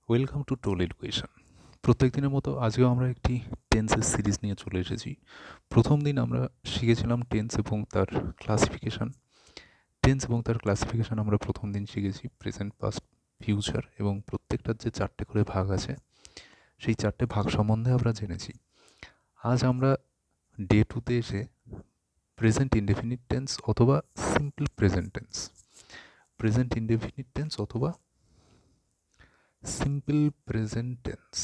Welcome to toll education. প্রত্যেক দিনের মতো আজকেও আমরা একটি টেন্সের সিরিজ নিয়ে চলে এসেছি। প্রথম দিন আমরা শিখেছিলাম টেন্স এবং তার ক্লাসিফিকেশন। আমরা প্রথম দিন শিখেছি প্রেজেন্ট, পাস্ট, ফিউচার এবং প্রত্যেকটার যে চারটে করে ভাগ আছে সেই চারটে ভাগ সম্বন্ধে আমরা জেনেছি। আজ আমরা ডে টুতে এসে প্রেজেন্ট ইনডেফিনিট টেন্স অথবা simple present tense, present indefinite tense অথবা simple present tense,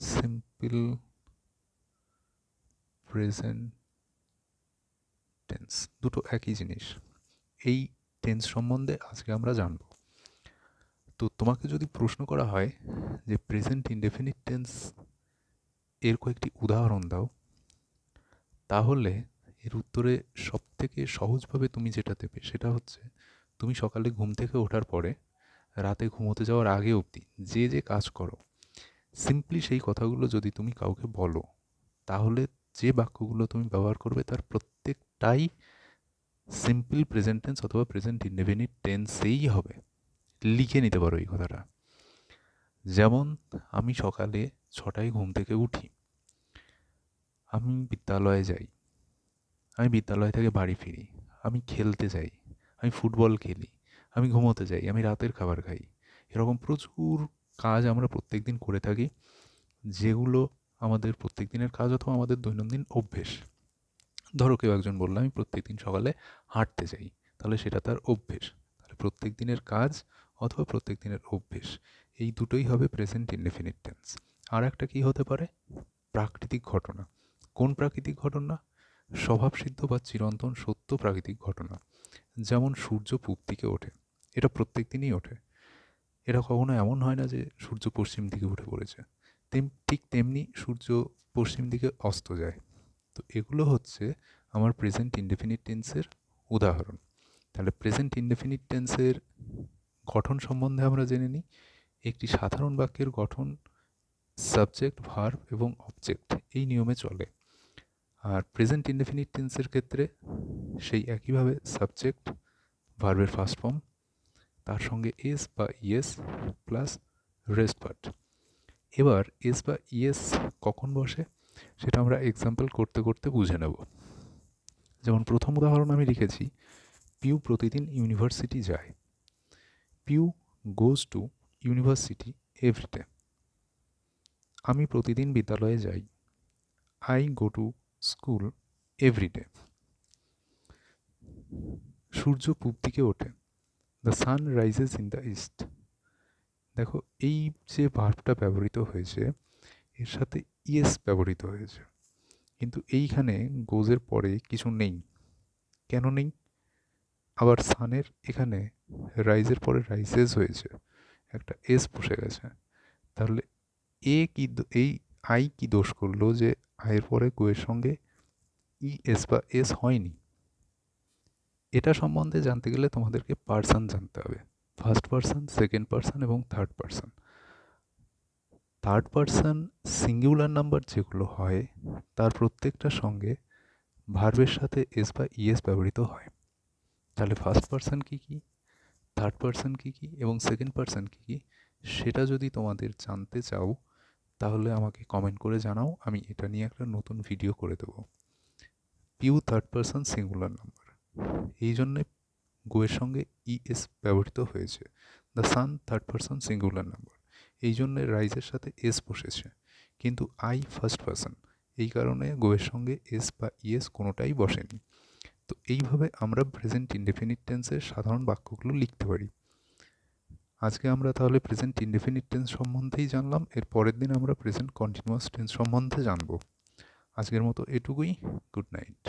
simple present tense দুটো একই জিনিস। এই টেন্স সম্বন্ধে আজকে আমরা জানব। তো তোমাকে যদি প্রশ্ন করা হয় যে প্রেজেন্ট ইনডেফিনিট টেন্স এর কয়েকটি উদাহরণ দাও, তাহলে এর উত্তরে সবথেকে সহজভাবে তুমি যেটা দেবে সেটা হচ্ছে তুমি সকালে ঘুম থেকে ওঠার পরে রাতে ঘুমোতে যাওয়ার আগে অবধি যে যে কাজ করো, সিম্পলি সেই কথাগুলো যদি তুমি কাউকে বলো, তাহলে যে বাক্যগুলো তুমি ব্যবহার করবে তার প্রত্যেকটাই সিম্পল প্রেজেন্ট টেন্স অথবা প্রেজেন্ট ইনডেফিনিট টেন্সেই হবে। লিখে নিতে পারো এই কথাটা। যেমন, আমি সকালে 6টায় ঘুম থেকে উঠি, আমি বিদ্যালয়ে যাই, আমি বিদ্যালয় থেকে বাড়ি ফিরি, আমি খেলতে যাই, আমি ফুটবল খেলি, আমি ঘুমোতে যাই, আমি রাতের খাবার খাই। এরকম প্রচুর কাজ আমরা প্রত্যেক দিন করে থাকি, যেগুলো আমাদের প্রত্যেক দিনের কাজ অথবা আমাদের দৈনন্দিন অভ্যেস। ধরো কেউ একজন বললো আমি প্রত্যেকদিন সকালে হাঁটতে যাই, তাহলে সেটা তার অভ্যেস। তাহলে প্রত্যেক দিনের কাজ অথবা প্রত্যেক দিনের অভ্যেস, এই দুটোই হবে প্রেজেন্ট ইনডেফিনিট টেন্স। আর একটা কি হতে পারে? প্রাকৃতিক ঘটনা। কোন প্রাকৃতিক ঘটনা? স্বভাবসিদ্ধ বা চিরন্তন সত্য প্রাকৃতিক ঘটনা। যেমন সূর্য পূব দিকে ওঠে, এটা প্রত্যেক দিনই ওঠে। এটা কখনো এমন হয় না যে সূর্য পশ্চিম দিকে উঠে পড়েছে। ঠিক তেমনি সূর্য পশ্চিম দিকে অস্ত যায়। তো এগুলো হচ্ছে আমার প্রেজেন্ট ইনডেফিনিট টেন্সের উদাহরণ। তাহলে প্রেজেন্ট ইনডেফিনিট টেন্সের গঠন সম্বন্ধে আমরা জেনে নিই। একটি সাধারণ বাক্যের গঠন সাবজেক্ট, ভার্ব এবং অবজেক্ট এই নিয়মে চলে। আর প্রেজেন্ট ইনডেফিনিট টেন্সের ক্ষেত্রে সেই একইভাবে সাবজেক্ট, ভার্বের ফার্স্ট ফর্ম, তার সঙ্গে এস বা ইয়েস প্লাস রেস্ট পার্ট। এবার এস বা ইয়েস কখন বসে সেটা আমরা এক্সাম্পল করতে করতে বুঝে নেব। যেমন প্রথম উদাহরণ আমি লিখেছি, পিউ প্রতিদিন ইউনিভার্সিটি যায়। Piu goes to university every day. আমি প্রতিদিন বিদ্যালয়ে যাই। I go to school every day. সূর্য পূব দিকে ওঠে। The sun rises in the east. দেখো, এই যে ভার্বটা ব্যবহৃত হয়েছে এর সাথে ইয়েস ব্যবহৃত হয়েছে, কিন্তু এইখানে গোজের পরে কিছু নেই। কেন নেই? আবার সানের এখানে রাইজের পরে রাইজেস হয়েছে, একটা এস বসে গেছে। তাহলে এই আই কি দোষ করলো যে আয়ের পরে গোয়ের সঙ্গে ই এস বা এস হয়নি? এটা সম্বন্ধে জানতে গেলে তোমাদেরকে পার্সন জানতে হবে। ফার্স্ট পার্সন, সেকেন্ড পার্সন এবং third person. Third person singular number যেগুলো হয় তার প্রত্যেকটার সঙ্গে ভার্বের সাথে এস বা ইএস ব্যবহৃত হয়। তাহলে ফার্স্ট পার্সন কী কী, থার্ড পার্সন কী কী এবং সেকেন্ড পার্সন কী কী, সেটা যদি তোমাদের জানতে চাও তাহলে আমাকে কমেন্ট করে জানাও, আমি এটা নিয়ে একটা নতুন ভিডিও করে দেবো। পিউ থার্ড পার্সন সিঙ্গুলার নাম্বার, এই জন্যে গোয়ের সঙ্গে ইএস ব্যবহৃত হয়েছে। The sun third person singular number, এই জন্যে রাইজের সাথে এস বসেছে। কিন্তু আই ফার্স্ট পার্সন, এই কারণে গোয়ের সঙ্গে এস বা ইএস কোনোটাই বসেনি। তো এইভাবে আমরা প্রেজেন্ট ইনডেফিনিট টেন্সের সাধারণ বাক্যগুলো লিখতে পারি। আজকে আমরা তাহলে প্রেজেন্ট ইনডেফিনিট টেন্স সম্বন্ধেই জানলাম। এর পরের দিন আমরা প্রেজেন্ট কন্টিনিউয়াস টেন্স সম্বন্ধে জানবো। আজকের মতো এটুকুই। Good night.